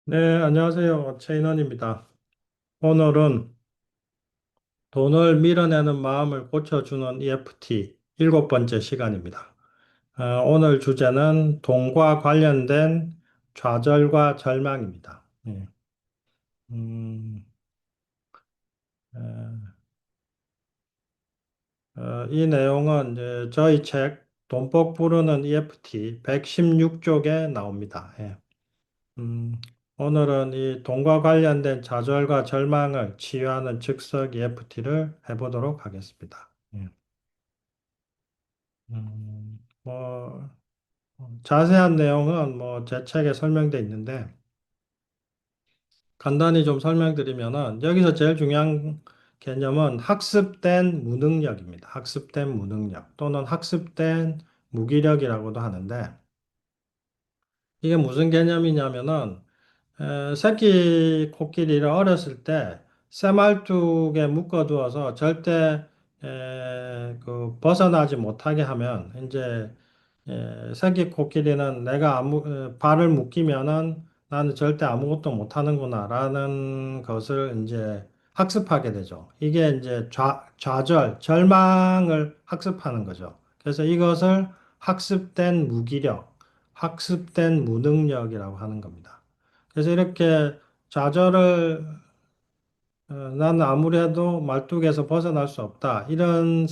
네, 안녕하세요. 최인원입니다. 오늘은 돈을 밀어내는 마음을 고쳐주는 EFT 일곱 번째 시간입니다. 오늘 주제는 돈과 관련된 좌절과 절망입니다. 음, 어, 이 내용은 이제 저희 책 돈복 부르는 EFT 116쪽에 나옵니다. 음, 오늘은 이 돈과 관련된 좌절과 절망을 치유하는 즉석 EFT를 해보도록 하겠습니다. 뭐, 자세한 내용은 뭐 제 책에 설명되어 있는데, 간단히 좀 설명드리면은, 여기서 제일 중요한 개념은 학습된 무능력입니다. 학습된 무능력 또는 학습된 무기력이라고도 하는데, 이게 무슨 개념이냐면은, 새끼 코끼리를 어렸을 때 쇠말뚝에 묶어두어서 절대 벗어나지 못하게 하면 이제 새끼 코끼리는 내가 발을 묶이면은 나는 절대 아무것도 못하는구나라는 것을 이제 학습하게 되죠. 이게 이제 좌절, 절망을 학습하는 거죠. 그래서 이것을 학습된 무기력, 학습된 무능력이라고 하는 겁니다. 그래서 이렇게 좌절을 나는 아무리 해도 말뚝에서 벗어날 수 없다. 이런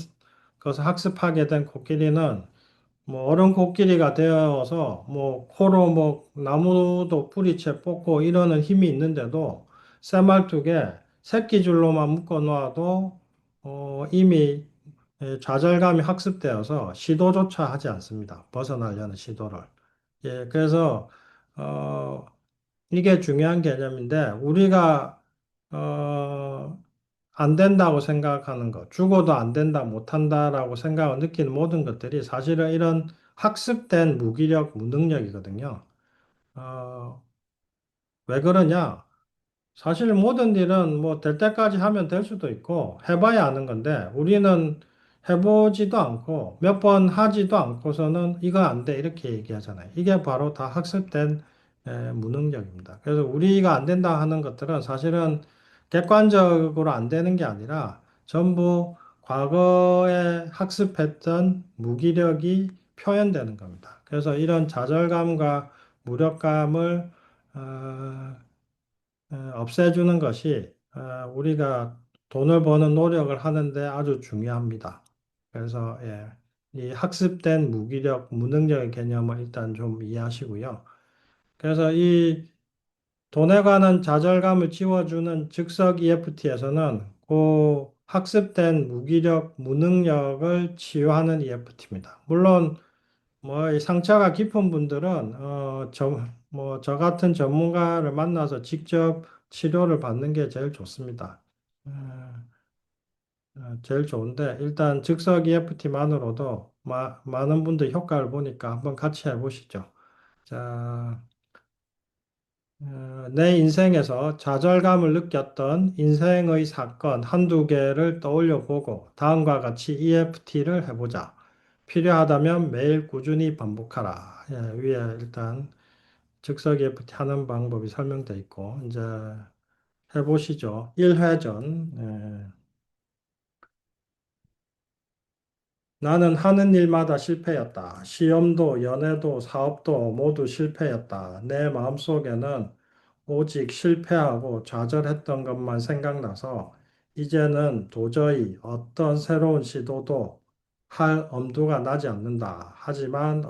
것을 학습하게 된 코끼리는 뭐 어른 코끼리가 되어서 뭐 코로 뭐 나무도 뿌리채 뽑고 이러는 힘이 있는데도 쇠말뚝에 새끼줄로만 묶어 놓아도 이미 좌절감이 학습되어서 시도조차 하지 않습니다. 벗어나려는 시도를. 그래서 어, 이게 중요한 개념인데 우리가 안 된다고 생각하는 것, 죽어도 안 된다, 못 한다라고 생각을 느끼는 모든 것들이 사실은 이런 학습된 무기력, 무능력이거든요. 어, 왜 그러냐? 사실 모든 일은 뭐 될 때까지 하면 될 수도 있고 해봐야 아는 건데 우리는 해보지도 않고 몇 번 하지도 않고서는 이거 안 돼 이렇게 얘기하잖아요. 이게 바로 다 학습된 무능력입니다. 그래서 우리가 안 된다 하는 것들은 사실은 객관적으로 안 되는 게 아니라 전부 과거에 학습했던 무기력이 표현되는 겁니다. 그래서 이런 좌절감과 무력감을 없애주는 것이 우리가 돈을 버는 노력을 하는데 아주 중요합니다. 그래서 이 학습된 무기력, 무능력의 개념을 일단 좀 이해하시고요. 그래서 이 돈에 관한 좌절감을 지워주는 즉석 EFT에서는 그 학습된 무기력, 무능력을 치유하는 EFT입니다. 물론 뭐, 이 상처가 깊은 분들은, 저 같은 전문가를 만나서 직접 치료를 받는 게 제일 좋습니다. 어, 제일 좋은데, 일단 즉석 EFT만으로도 많은 분들 효과를 보니까 한번 같이 해보시죠. 자, 내 인생에서 좌절감을 느꼈던 인생의 사건 한두 개를 떠올려 보고 다음과 같이 EFT를 해보자. 필요하다면 매일 꾸준히 반복하라. 위에 일단 즉석 EFT 하는 방법이 설명되어 있고, 이제 해보시죠. 1회전. 나는 하는 일마다 실패였다. 시험도, 연애도, 사업도 모두 실패였다. 내 마음속에는 오직 실패하고 좌절했던 것만 생각나서 이제는 도저히 어떤 새로운 시도도 할 엄두가 나지 않는다. 하지만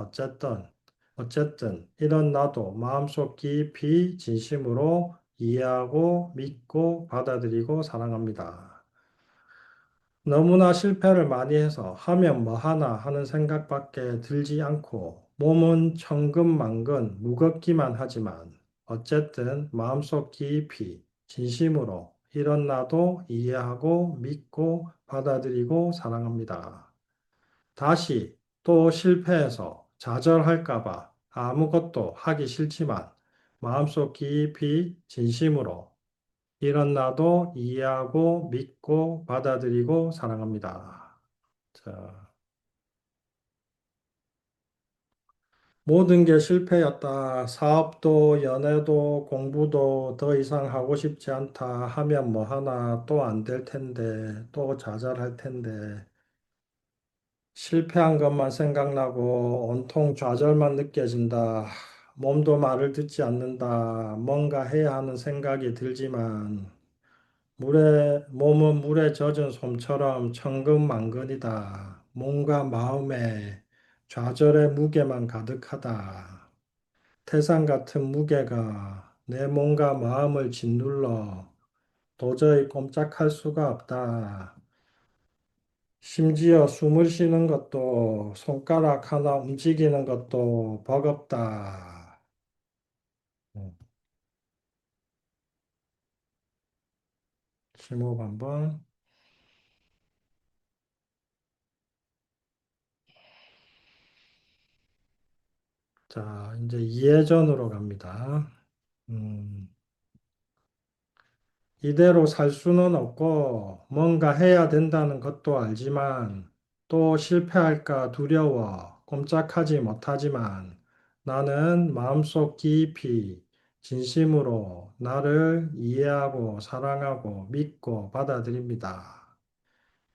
어쨌든 이런 나도 마음속 깊이 진심으로 이해하고 믿고 받아들이고 사랑합니다. 너무나 실패를 많이 해서 하면 뭐 하나 하는 생각밖에 들지 않고 몸은 천근만근 무겁기만 하지만 어쨌든 마음속 깊이 진심으로 이런 나도 이해하고 믿고 받아들이고 사랑합니다. 다시 또 실패해서 좌절할까 봐 아무것도 하기 싫지만 마음속 깊이 진심으로 이런 나도 이해하고 믿고 받아들이고 사랑합니다. 자, 모든 게 실패였다. 사업도, 연애도, 공부도 더 이상 하고 싶지 않다. 하면 뭐 하나 또 안 될 텐데, 또 좌절할 텐데. 실패한 것만 생각나고 온통 좌절만 느껴진다. 몸도 말을 듣지 않는다. 뭔가 해야 하는 생각이 들지만 몸은 물에 젖은 솜처럼 천근만근이다. 몸과 마음에 좌절의 무게만 가득하다. 태산 같은 무게가 내 몸과 마음을 짓눌러 도저히 꼼짝할 수가 없다. 심지어 숨을 쉬는 것도 손가락 하나 움직이는 것도 버겁다. 음, 심호흡 한번. 자, 이제 이해전으로 갑니다. 음, 이대로 살 수는 없고 뭔가 해야 된다는 것도 알지만 또 실패할까 두려워 꼼짝하지 못하지만 나는 마음속 깊이 진심으로 나를 이해하고 사랑하고 믿고 받아들입니다.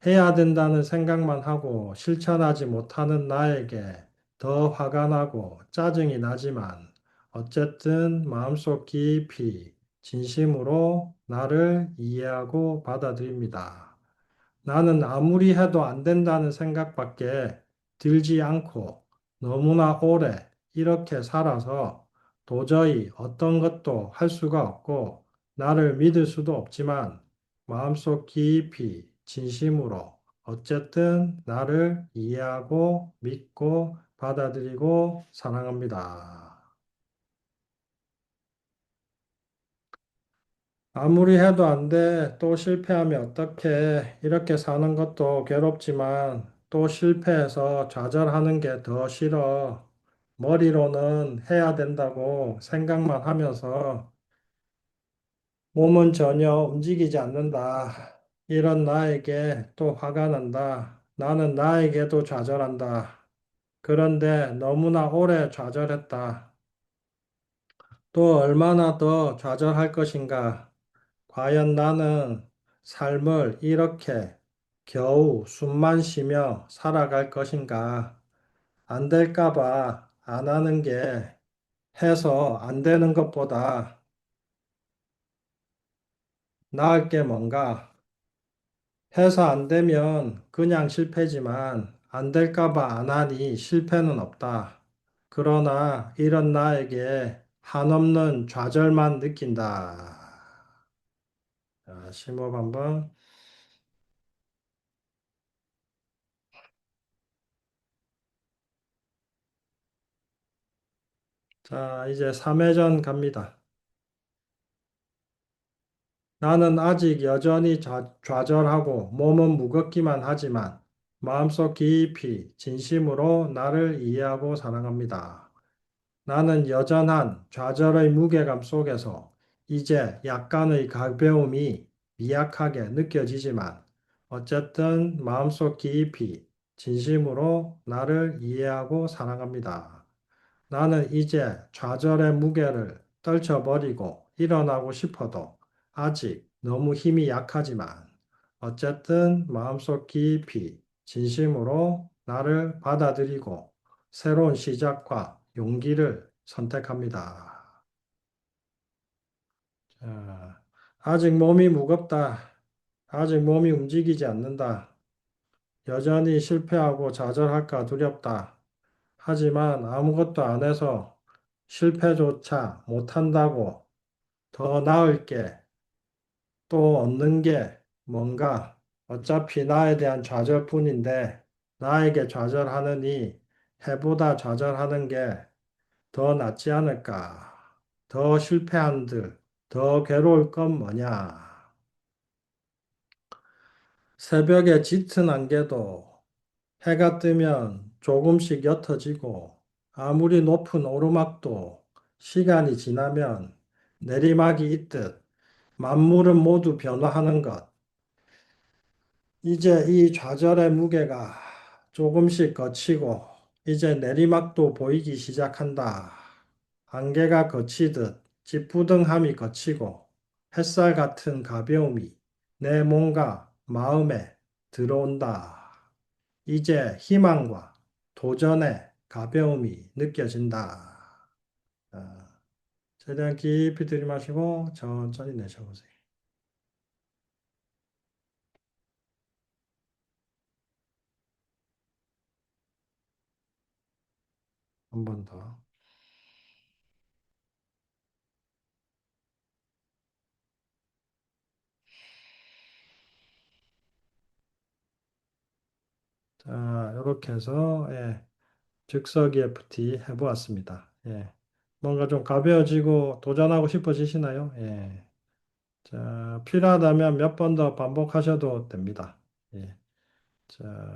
해야 된다는 생각만 하고 실천하지 못하는 나에게 더 화가 나고 짜증이 나지만 어쨌든 마음속 깊이 진심으로 나를 이해하고 받아들입니다. 나는 아무리 해도 안 된다는 생각밖에 들지 않고 너무나 오래 이렇게 살아서 도저히 어떤 것도 할 수가 없고 나를 믿을 수도 없지만 마음속 깊이 진심으로 어쨌든 나를 이해하고 믿고 받아들이고 사랑합니다. 아무리 해도 안 돼. 또 실패하면 어떡해. 이렇게 사는 것도 괴롭지만 또 실패해서 좌절하는 게 더 싫어. 머리로는 해야 된다고 생각만 하면서 몸은 전혀 움직이지 않는다. 이런 나에게 또 화가 난다. 나는 나에게도 좌절한다. 그런데 너무나 오래 좌절했다. 또 얼마나 더 좌절할 것인가? 과연 나는 삶을 이렇게 겨우 숨만 쉬며 살아갈 것인가? 안 될까 봐 안 하는 게 해서 안 되는 것보다 나을 게 뭔가? 해서 안 되면 그냥 실패지만 안 될까 봐 안 하니 실패는 없다. 그러나 이런 나에게 한없는 좌절만 느낀다. 자, 심호흡 한번. 자, 이제 3회전 갑니다. 나는 아직 여전히 좌절하고 몸은 무겁기만 하지만 마음속 깊이 진심으로 나를 이해하고 사랑합니다. 나는 여전한 좌절의 무게감 속에서 이제 약간의 가벼움이 미약하게 느껴지지만 어쨌든 마음속 깊이 진심으로 나를 이해하고 사랑합니다. 나는 이제 좌절의 무게를 떨쳐버리고 일어나고 싶어도 아직 너무 힘이 약하지만 어쨌든 마음속 깊이 진심으로 나를 받아들이고 새로운 시작과 용기를 선택합니다. 자, 아직 몸이 무겁다. 아직 몸이 움직이지 않는다. 여전히 실패하고 좌절할까 두렵다. 하지만 아무것도 안 해서 실패조차 못한다고 더 나을 게 또 얻는 게 뭔가 어차피 나에 대한 좌절뿐인데 나에게 좌절하느니 해보다 좌절하는 게 더 낫지 않을까? 더 실패한들 더 괴로울 건 뭐냐? 새벽에 짙은 안개도 해가 뜨면 조금씩 옅어지고 아무리 높은 오르막도 시간이 지나면 내리막이 있듯 만물은 모두 변화하는 것. 이제 이 좌절의 무게가 조금씩 걷히고 이제 내리막도 보이기 시작한다. 안개가 걷히듯 찌뿌둥함이 걷히고 햇살 같은 가벼움이 내 몸과 마음에 들어온다. 이제 희망과 도전의 가벼움이 느껴진다. 자, 최대한 깊이 들이마시고 천천히 내쉬어보세요. 한 번 더. 자, 이렇게 해서 즉석 EFT 해보았습니다. 뭔가 좀 가벼워지고 도전하고 싶어지시나요? 자, 필요하다면 몇 번 더 반복하셔도 됩니다. 자.